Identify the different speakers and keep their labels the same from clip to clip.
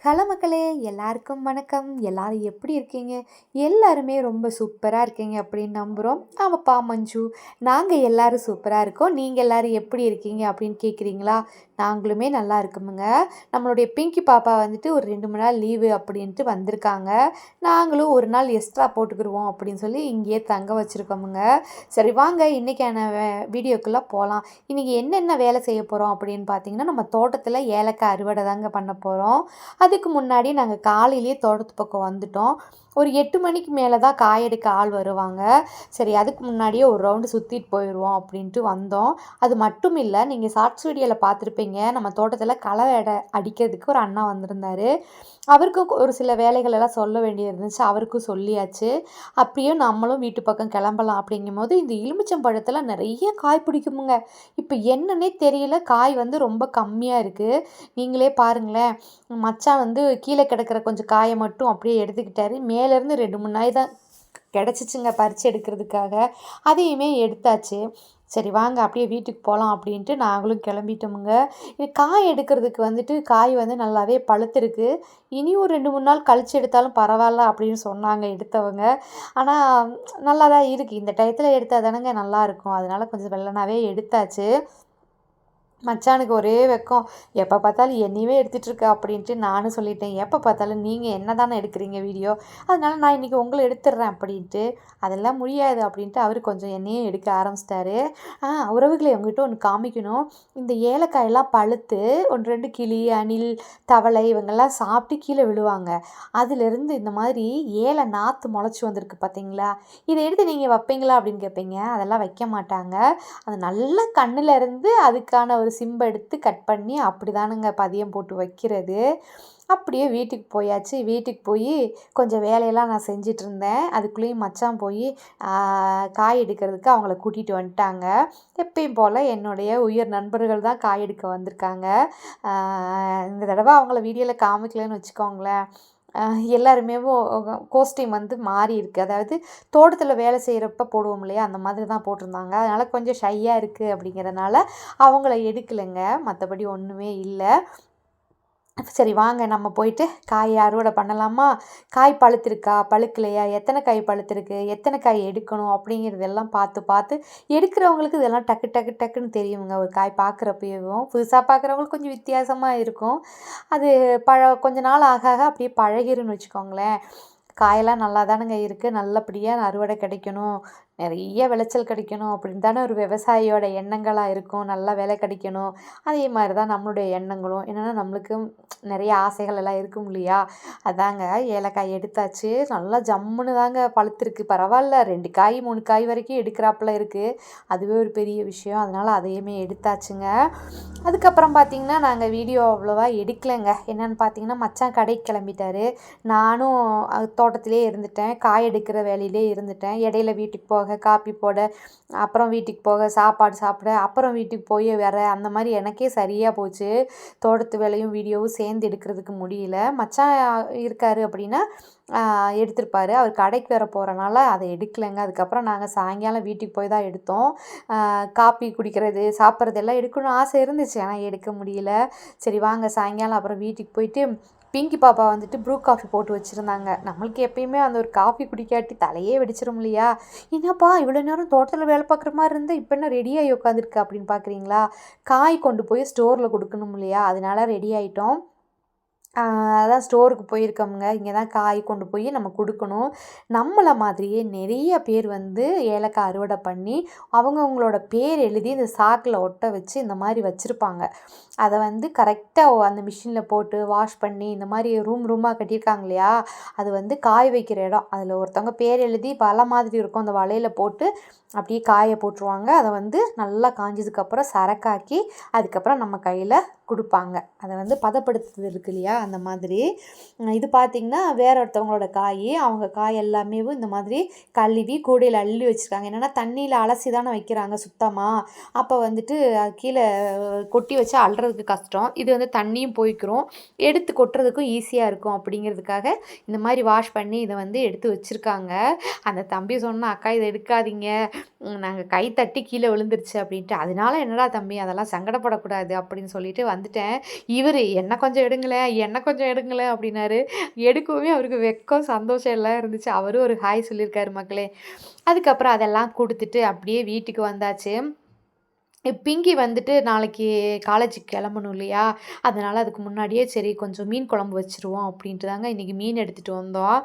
Speaker 1: Hello மக்களே, எல்லாருக்கும் வணக்கம். எல்லாரும் எப்படி இருக்கீங்க? எல்லாருமே ரொம்ப சூப்பராக இருக்கீங்க அப்படின்னு நம்புகிறோம். ஆமாப்பா மஞ்சு, நாங்கள் எல்லாரும் சூப்பராக இருக்கோம். நீங்கள் எல்லாரும் எப்படி இருக்கீங்க அப்படின்னு கேட்குறீங்களா? நாங்களுமே நல்லா இருக்கோமுங்க. நம்மளுடைய பிங்கி பாப்பா வந்துட்டு ஒரு 2 மணி நாள் லீவு அப்படின்ட்டு வந்திருக்காங்க. நாங்களும் ஒரு நாள் எக்ஸ்ட்ரா போட்டுக்கிடுவோம் அப்படின்னு சொல்லி இங்கேயே தங்க வச்சுருக்கோமுங்க. சரி வாங்க இன்றைக்கான வீடியோக்குள்ளே போகலாம். இன்றைக்கி என்னென்ன வேலை செய்ய போகிறோம் அப்படின்னு பார்த்தீங்கன்னா, நம்ம தோட்டத்தில் ஏலக்காய் அறுவடை தாங்க பண்ண போகிறோம். அதுக்கு முன்னாடி நாங்கள் காலையிலேயே தோட்டத்து பக்கம் வந்துட்டோம். ஒரு 8 மணிக்கு மேலே தான் காய் எடுக்க ஆள் வருவாங்க. சரி அதுக்கு முன்னாடியே ஒரு ரவுண்டு சுற்றிட்டு போயிடுவோம் அப்படின்ட்டு வந்தோம். அது மட்டும் இல்லை, நீங்கள் ஷார்ட்ஸ் வீடியோவில் பார்த்துருப்பீங்க, நம்ம தோட்டத்தில் களை அடிக்கிறதுக்கு ஒரு அண்ணா வந்திருந்தார். அவருக்கும் ஒரு சில வேலைகள் எல்லாம் சொல்ல வேண்டியது இருந்துச்சு, அவருக்கும் சொல்லியாச்சு. அப்படியே நம்மளும் வீட்டு பக்கம் கிளம்பலாம் அப்படிங்கும்போது இந்த எலுமிச்சம்பழத்தில் நிறைய காய் பிடிக்குமுங்க. இப்போ என்னன்னே தெரியல, காய் வந்து ரொம்ப கம்மியாக இருக்குது. நீங்களே பாருங்களேன், மச்சான் வந்து கீழே கிடக்கிற கொஞ்சம் காயை மட்டும் அப்படியே எடுத்துக்கிட்டாரு. மேலேருந்து 2 3 நாய் தான் கிடச்சிச்சுங்க பறித்து எடுக்கிறதுக்காக. அதையுமே எடுத்தாச்சு. சரி வாங்க அப்படியே வீட்டுக்கு போகலாம் அப்படின்ட்டு நாங்களும் கிளம்பிட்டோமுங்க. இது காய் எடுக்கிறதுக்கு வந்துட்டு காய் வந்து நல்லாவே பழுத்திருக்கு. இனி ஒரு 2 3 நாள் கழித்து எடுத்தாலும் பரவாயில்ல அப்படின்னு சொன்னாங்க எடுத்தவங்க. ஆனால் நல்லா தான் இருக்குது. இந்த டயத்தில் எடுத்தால் தானேங்க நல்லாயிருக்கும். அதனால் கொஞ்சம் வெள்ளனாவே எடுத்தாச்சு. மச்சானுக்கு ஒரே வெக்கம். எப்போ பார்த்தாலும் என்னையவே எடுத்துகிட்ருக்க அப்படின்ட்டு நானும் சொல்லிட்டேன். எப்போ பார்த்தாலும் நீங்கள் என்ன தானே எடுக்கிறீங்க வீடியோ, அதனால நான் இன்றைக்கி உங்களை எடுத்துடுறேன் அப்படின்ட்டு. அதெல்லாம் முடியாது அப்படின்ட்டு அவர் கொஞ்சம் என்னையும் எடுக்க ஆரம்பிச்சிட்டாரு. உறவுகளை உங்ககிட்ட ஒன்று காமிக்கணும். இந்த ஏலக்காயெல்லாம் பழுத்து 1 2 கிளி, அணில், தவளை இவங்கெல்லாம் சாப்பிட்டு கீழே விழுவாங்க. அதிலிருந்து இந்த மாதிரி ஏல நாற்று முளைச்சி வந்திருக்கு பார்த்தீங்களா? இதை எடுத்து நீங்கள் வைப்பீங்களா அப்படின்னு கேட்பீங்க. அதெல்லாம் வைக்க மாட்டாங்க. அது நல்ல கண்ணில் இருந்து அதுக்கான ஒரு சிம்பை எடுத்து கட் பண்ணி அப்படி தானுங்க பதியம் போட்டு வைக்கிறது. அப்படியே வீட்டுக்கு போயாச்சு. வீட்டுக்கு போய் கொஞ்சம் வேலையெல்லாம் நான் செஞ்சிட்டு இருந்தேன். அதுக்குள்ளேயும் மச்சான் போய் காய் எடுக்கிறதுக்கு அவங்கள கூட்டிகிட்டு வந்துட்டாங்க. எப்பயும் போல் என்னுடைய உயிர் நண்பர்கள் தான் காய் எடுக்க வந்திருக்காங்க. இந்த தடவை அவங்கள வீடியோவில் காமிக்கலன்னு வச்சுக்கோங்களேன். எல்லாருமே கோஸ்டியூம் வந்து மாறி இருக்குது. அதாவது தோட்டத்தில் வேலை செய்கிறப்ப போடுவோம் இல்லையா, அந்த மாதிரி தான் போட்டிருந்தாங்க. அதனால் கொஞ்சம் ஷையாக இருக்குது அப்படிங்கிறதுனால அவங்கள எடுக்கலைங்க. மற்றபடி ஒன்றுமே இல்லை. சரி வாங்க நம்ம போயிட்டு காய் அறுவடை பண்ணலாமா? காய் பழுத்திருக்கா, பழுக்கலையா, எத்தனை காய் பழுத்திருக்கு, எத்தனை காய் எடுக்கணும் அப்படிங்கிறதெல்லாம் பார்த்து பார்த்து எடுக்கிறவங்களுக்கு இதெல்லாம் டக்கு டக்கு டக்குன்னு தெரியுங்க. ஒரு காய் பார்க்குறப்பயும் புதுசாக பார்க்குறவங்களுக்கு கொஞ்சம் வித்தியாசமாக இருக்கும். அது கொஞ்ச நாள் ஆக ஆக அப்படியே பழகிருன்னு வச்சுக்கோங்களேன். காயெல்லாம் நல்லா தானுங்க இருக்குது. நல்லபடியாக அறுவடை கிடைக்கணும், நிறைய விளைச்சல் கிடைக்கணும் அப்படின்னு தானே ஒரு விவசாயியோட எண்ணங்களாக இருக்கும். நல்லா விலை கிடைக்கணும். அதே மாதிரி தான் நம்மளுடைய எண்ணங்களும். என்னென்னா நம்மளுக்கும் நிறைய ஆசைகள் எல்லாம் இருக்கும் இல்லையா? அதாங்க ஏலக்காய் எடுத்தாச்சு. நல்லா ஜம்முன்னு தாங்க பழுத்திருக்கு. பரவாயில்ல, 2 காய் 3 காய் வரைக்கும் எடுக்கிறாப்புல இருக்குது. அதுவே ஒரு பெரிய விஷயம். அதனால் அதையுமே எடுத்தாச்சுங்க. அதுக்கப்புறம் பார்த்திங்கன்னா நாங்கள் வீடியோ அவ்வளோவா எடுக்கலைங்க. என்னென்னு பார்த்தீங்கன்னா, மச்சான் கடைக்கு கிளம்பிட்டாரு. நானும் தோட்டத்திலே இருந்துட்டேன். காய் எடுக்கிற வேலையிலே இருந்துட்டேன். இடையில வீட்டுக்கு போக, காப்பி போட, அப்புறம் வீட்டுக்கு போக, சாப்பாடு சாப்பிட, அப்புறம் வீட்டுக்கு போய் வர, அந்த மாதிரி எனக்கே சரியாக போச்சு. தோட்டத்து வேலையும் வீடியோவும் சேர்ந்து எடுக்கிறதுக்கு முடியல. மச்சான் இருக்கார் அப்படின்னா எடுத்திருப்பார். அவர் கடைக்கு வேற போகிறனால அதை எடுக்கலைங்க. அதுக்கப்புறம் நாங்கள் சாயங்காலம் வீட்டுக்கு போய் தான் எடுத்தோம். காப்பி குடிக்கிறது, சாப்பிட்றது எல்லாம் எடுக்கணும்னு ஆசை இருந்துச்சு, ஆனால் எடுக்க முடியல. சரி வாங்க சாயங்காலம் அப்புறம் வீட்டுக்கு போயிட்டு பிங்கி பாப்பா வந்துட்டு ப்ரூ காஃபி போட்டு வச்சுருந்தாங்க. நம்மளுக்கு எப்பயுமே அந்த ஒரு காஃபி குடிக்காட்டி தலையே வெடிச்சிடும் இல்லையா? என்னப்பா இவ்வளோ நேரம் தோட்டத்தில் வேலை பார்க்குற மாதிரி இருந்தால் இப்போ என்ன ரெடியாகி உட்காந்துருக்கு அப்படின்னு பார்க்குறீங்களா? காய் கொண்டு போய் ஸ்டோரில் கொடுக்கணும் இல்லையா? அதனால ரெடி ஆகிட்டோம். அதான் ஸ்டோருக்கு போயிருக்கோமுங்க. இங்கே தான் காய் கொண்டு போய் நம்ம கொடுக்கணும். நம்மளை மாதிரியே நிறைய பேர் வந்து ஏலக்காய் அறுவடை பண்ணி அவங்கவுங்களோட பேர் எழுதி இந்த சாக்கில் ஒட்ட வச்சு இந்த மாதிரி வச்சுருப்பாங்க. அதை வந்து கரெக்டாக அந்த மிஷினில் போட்டு வாஷ் பண்ணி இந்த மாதிரி ரூமாக கட்டியிருக்காங்க இல்லையா? அது வந்து காய வைக்கிற இடம். அதில் ஒருத்தவங்க பேர் எழுதி வலை மாதிரி இருக்கும், அந்த வலையில் போட்டு அப்படியே காய போட்டுருவாங்க. அதை வந்து நல்லா காஞ்சதுக்கப்புறம் சரக்காக்கி அதுக்கப்புறம் நம்ம கையில் கொடுப்பாங்க. அதை வந்து பதப்படுத்துறது இருக்கு இல்லையா, அந்த மாதிரி. இது பார்த்திங்கன்னா வேற ஒருத்தவங்களோட காய். அவங்க காய் எல்லாமே இந்த மாதிரி கழுவி கூடையில் அள்ளி வச்சுருக்காங்க. என்னென்னா தண்ணியில் அலசி தானே வைக்கிறாங்க சுத்தமாக. அப்போ வந்துட்டு கீழே கொட்டி வச்சு அள்ளுறதுக்கு கஷ்டம். இது வந்து தண்ணியும் போய்க்கிறோம், எடுத்து கொட்டுறதுக்கும் ஈஸியாக இருக்கும் அப்படிங்கிறதுக்காக இந்த மாதிரி வாஷ் பண்ணி இதை வந்து எடுத்து வச்சுருக்காங்க. அந்த தம்பி சொன்னால், அக்கா இதை எடுக்காதீங்க, நாங்கள் கை தட்டி கீழே விழுந்துருச்சு அப்படின்ட்டு. அதனால என்னடா தம்பி, அதெல்லாம் சங்கடப்படக்கூடாது அப்படின்னு சொல்லிட்டு வந்துட்டேன். இவர் என்ன கொஞ்சம் எடுங்களேன், என்ன கொஞ்சம் எடுங்களேன் அப்படின்னாரு. எடுக்கவே அவருக்கு வெட்கம், சந்தோஷம் எல்லாம் இருந்துச்சு. அவரும் ஒரு ஹாய் சொல்லியிருக்காரு மக்களே. அதுக்கப்புறம் அதெல்லாம் குடுத்துட்டு அப்படியே வீட்டுக்கு வந்தாச்சு. பிங்கி வந்துட்டு நாளைக்கு காலேஜுக்கு கிளம்பணும் இல்லையா? அதனால அதுக்கு முன்னாடியே சரி கொஞ்சம் மீன் குழம்பு வச்சுருவோம் அப்படின்ட்டு தாங்க இன்றைக்கி மீன் எடுத்துகிட்டு வந்தோம்.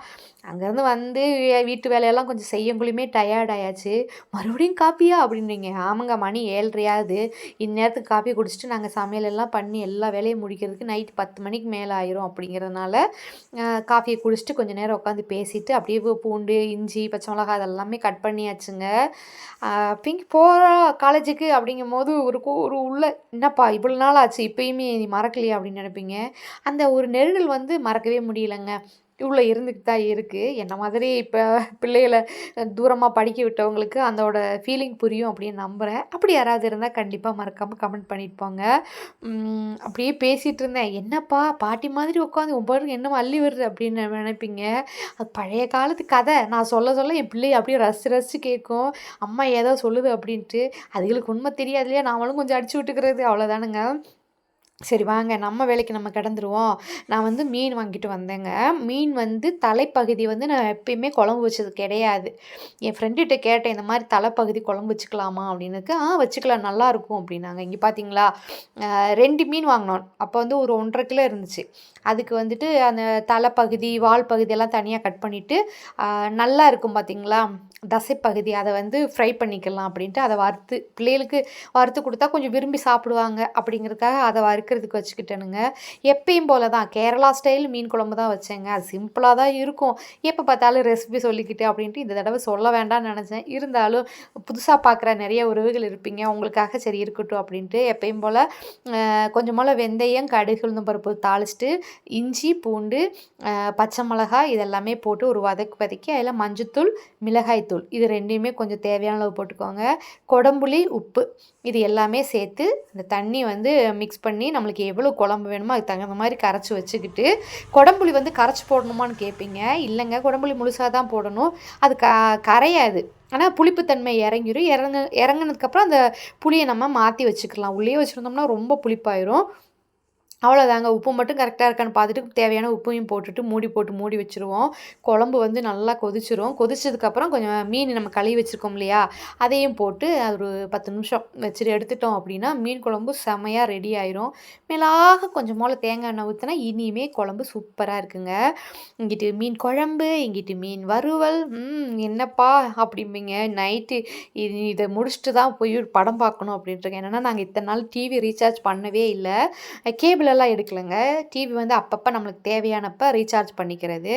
Speaker 1: அங்கேருந்து வந்து வீட்டு வேலையெல்லாம் கொஞ்சம் செய்யக்குள்ளயுமே டயர்ட் ஆயாச்சு. "மறுபடியும் காப்பியா?" அப்படின்னீங்க. ஆமாங்க, மணி 7:30 ஆகுது. இந்நேரத்துக்கு காப்பி குடிச்சிட்டு நாங்கள் சமையலெல்லாம் பண்ணி எல்லா வேலையும் முடிக்கிறதுக்கு நைட்டு 10 மணிக்கு மேலே ஆயிரும் அப்படிங்கிறதுனால காஃபியை குடிச்சிட்டு கொஞ்சம் நேரம் உட்காந்து பேசிட்டு அப்படியே பூண்டு, இஞ்சி, பச்சை மிளகாய் அதெல்லாமே கட் பண்ணியாச்சுங்க. பிங்கி போகிறா காலேஜுக்கு அப்படிங்கும்போது ஒரு உள்ள என்னப்பா இவ்வளோ நாள் ஆச்சு இப்பயுமே நீ மறக்கலையா அப்படின்னு நினைப்பீங்க. அந்த ஒரு நெருடல் வந்து மறக்கவே முடியலங்க. இவ்வளோ இருந்துட்டு தான் இருக்குது. என்ன மாதிரி இப்போ பிள்ளைகளை தூரமாக படிக்க விட்டவங்களுக்கு அதோட ஃபீலிங் புரியும் அப்படின்னு நம்புகிறேன். அப்படி யாராவது இருந்தால் கண்டிப்பாக மறக்காமல் கமெண்ட் பண்ணிட்டு போங்க. அப்படியே பேசிகிட்டு இருந்தேன். என்னப்பா பாட்டி மாதிரி உட்காந்து பாருங்க என்னமோ அள்ளி வருது அப்படின்னு நினைப்பீங்க. அது பழைய காலத்து கதை. நான் சொல்ல சொல்ல என் பிள்ளை அப்படியே ரசித்து ரசித்து கேட்கும். அம்மா ஏதோ சொல்லுது அப்படின்ட்டு. அதுகளுக்கு உண்மை தெரியாது இல்லையா, நாமளும் கொஞ்சம் அடிச்சு விட்டுக்கிறது அவ்வளோதானுங்க. சரி வாங்க நம்ம வேலைக்கு நம்ம கிடந்துருவோம். நான் வந்து மீன் வாங்கிட்டு வந்தேங்க. மீன் வந்து தலைப்பகுதி வந்து நான் எப்பயுமே குழம்பு வச்சது கிடையாது. என் ஃப்ரெண்டுகிட்ட கேட்டேன், இந்த மாதிரி தலைப்பகுதி குழம்பு வச்சுக்கலாமா அப்படின்னதுக்கு, வச்சுக்கலாம் நல்லாயிருக்கும் அப்படின்னாங்க. இங்கே பார்த்தீங்களா 2 மீன் வாங்கினோம். அப்போ வந்து ஒரு 1.5 கிலோ இருந்துச்சு. அதுக்கு வந்துட்டு அந்த தலைப்பகுதி, வால் பகுதியெல்லாம் தனியாக கட் பண்ணிவிட்டு நல்லா இருக்கும் பார்த்தீங்களா தசைப்பகுதி, அதை வந்து ஃப்ரை பண்ணிக்கலாம் அப்படின்ட்டு அதை பிள்ளைகளுக்கு வறுத்து கொடுத்தா கொஞ்சம் விரும்பி சாப்பிடுவாங்க அப்படிங்கிறதுக்காக அதை வறுக்கிறதுக்கு வச்சுக்கிட்டேனுங்க. எப்பயும் போல தான் கேரளா ஸ்டைல் மீன் குழம்பு தான் வச்சேங்க. அது சிம்பிளாக தான் இருக்கும். எப்போ பார்த்தாலும் ரெசிபி சொல்லிக்கிட்டு அப்படின்ட்டு இந்த தடவை சொல்ல வேண்டாம்னு நினச்சேன். இருந்தாலும் புதுசாக பார்க்குற நிறைய உறவுகள் இருப்பீங்க, உங்களுக்காக சரி இருக்கட்டும் அப்படின்ட்டு எப்பயும் போல் கொஞ்சம் போல் வெந்தயம், கடுகு, உளுந்தம் பருப்பு தாளிச்சிட்டு இஞ்சி, பூண்டு, பச்சை மிளகாய் இதெல்லாமே போட்டு ஒரு வதக்கி அதில் மஞ்சத்தூள், மிளகாய்த்தூள் இது 2யுமே கொஞ்சம் தேவையான அளவு போட்டுக்கோங்க. கொடம்புளி, உப்பு இது எல்லாமே சேர்த்து இந்த தண்ணி வந்து மிக்ஸ் பண்ணி நம்மளுக்கு எவ்வளோ குழம்பு வேணுமோ அதுக்கு தகுந்த மாதிரி கரைச்சி வச்சுக்கிட்டு, கொடம்புளி வந்து கரைச்சி போடணுமான்னு கேட்பீங்க. இல்லைங்க, கொடம்புளி முழுசாக தான் போடணும். அது கரையாது. ஆனால் புளிப்புத்தன்மை இறங்கிரும். இறங்குனதுக்கப்புறம் அந்த புளியை நம்ம மாற்றி வச்சுக்கலாம். உள்ளே வச்சுருந்தோம்னா ரொம்ப புளிப்பாயிரும். அவ்வளோதாங்க. உப்பு மட்டும் கரெக்டாக இருக்கான்னு பார்த்துட்டு தேவையான உப்பையும் போட்டுட்டு மூடி வச்சுருவோம். குழம்பு வந்து நல்லா கொதிச்சிரும். கொதிச்சதுக்கப்புறம் கொஞ்சம் மீன் நம்ம கழுவி வச்சுருக்கோம் இல்லையா, அதையும் போட்டு அது ஒரு 10 நிமிஷம் வச்சுட்டு எடுத்துட்டோம் அப்படின்னா மீன் குழம்பு செமையாக ரெடி ஆயிரும். மேலாக கொஞ்சம் போல் தேங்காய் எண்ணெய் ஊற்றினா இனிமே குழம்பு சூப்பராக இருக்குங்க. இங்கிட்டு மீன் குழம்பு, இங்கிட்டு மீன் வறுவல். என்னப்பா அப்படிம்பீங்க. நைட்டு இதை முடிச்சுட்டு தான் போய் ஒரு படம் பார்க்கணும் அப்படின்ட்டுருக்கேன். என்னென்னா நாங்கள் இத்தனை நாள் டிவி ரீசார்ஜ் பண்ணவே இல்லை. கேபிளெல்லாம் எடுக்கலைங்க. டிவி வந்து அப்பப்போ நம்மளுக்கு தேவையானப்போ ரீசார்ஜ் பண்ணிக்கிறது.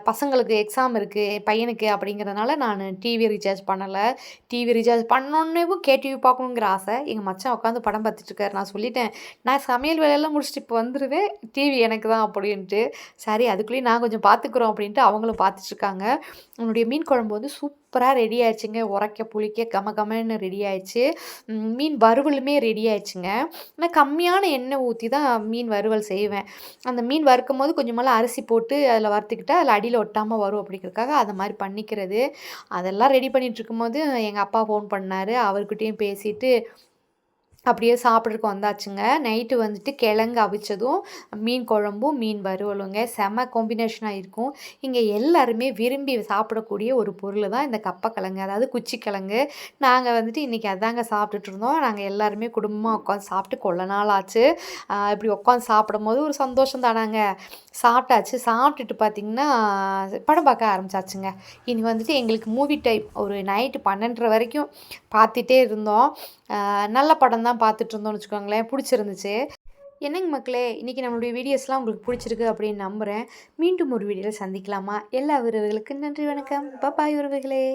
Speaker 1: பசங்களுக்கு எக்ஸாம் இருக்குது பையனுக்கு அப்படிங்கிறதுனால நான் டிவி ரீசார்ஜ் பண்ணலை. டிவி ரீசார்ஜ் பண்ணோன்னேவும் டிவி பார்க்கணுங்கிற ஆசை. எங்கள் மச்சான் உட்காந்து படம் பார்த்துட்ருக்காரு. நான் சொல்லிட்டேன், நான் சமையல் வேலையெல்லாம் முடிச்சுட்டு இப்போ வந்துடுவேன், டிவி எனக்கு தான் அப்படின்ட்டு. சரி அதுக்குள்ளேயும் நான் கொஞ்சம் பார்த்துக்குறோம் அப்படின்ட்டு அவங்களும் பார்த்துட்ருக்காங்க. உன்னுடைய மீன் குழம்பு வந்து சூப்பராக ரெடி ஆயிடுச்சுங்க. உரைக்க புளிக்க கமன்னு ரெடி ஆயிடுச்சு. மீன் வறுவலுமே ரெடி ஆயிடுச்சுங்க. நான் கம்மியான எண்ணெய் ஊற்றி தான் மீன் வறுவல் செய்வேன். அந்த மீன் வறுக்கும் போது கொஞ்சமெல்லாம் அரிசி போட்டு அதில் வறுத்துக்கிட்டால் அதில் அடியில் ஒட்டாமல் வரும் அப்படிங்கிறதுக்காக அதை மாதிரி பண்ணிக்கிறது. அதெல்லாம் ரெடி பண்ணிகிட்ருக்கும்போது எங்கள் அப்பா ஃபோன் பண்ணார். அவர்கிட்டையும் பேசிவிட்டு அப்படியே சாப்பிட்றதுக்கு வந்தாச்சுங்க. நைட்டு வந்துட்டு கிழங்கு அவிச்சதும் மீன் குழம்பும் மீன் வறுவலுங்க செம காம்பினேஷனாக இருக்கும். இங்கே எல்லாருமே விரும்பி சாப்பிடக்கூடிய ஒரு பொருள் தான் இந்த கப்பக்கிழங்கு, அதாவது குச்சிக்கிழங்கு. நாங்கள் வந்துட்டு இன்றைக்கி அதாங்க சாப்பிட்டுட்டு இருந்தோம். நாங்கள் எல்லாருமே குடும்பமாக உட்காந்து சாப்பிட்டு கொள்ள நாள் ஆச்சு. இப்படி உட்காந்து சாப்பிடும்போது ஒரு சந்தோஷம் தானாங்க. சாப்பிட்டாச்சு. சாப்பிட்டுட்டு பார்த்திங்கன்னா படம் பார்க்க ஆரம்பிச்சாச்சுங்க. இனி வந்துட்டு எங்களுக்கு மூவி டைம் ஒரு நைட்டு 12:30 வரைக்கும் பார்த்துட்டே இருந்தோம். நல்ல படம் தான் பார்த்துட்டு இருந்தோம்னு வச்சுக்கோங்களேன். பிடிச்சிருந்துச்சு. என்னங்க மக்களே, இன்றைக்கி நம்மளுடைய வீடியோஸ்லாம் உங்களுக்கு பிடிச்சிருக்கு அப்படின்னு நம்புகிறேன். மீண்டும் ஒரு வீடியோவில் சந்திக்கலாமா? எல்லா உறவுகளுக்கும் நன்றி, வணக்கம். பாய் உறவுகளே.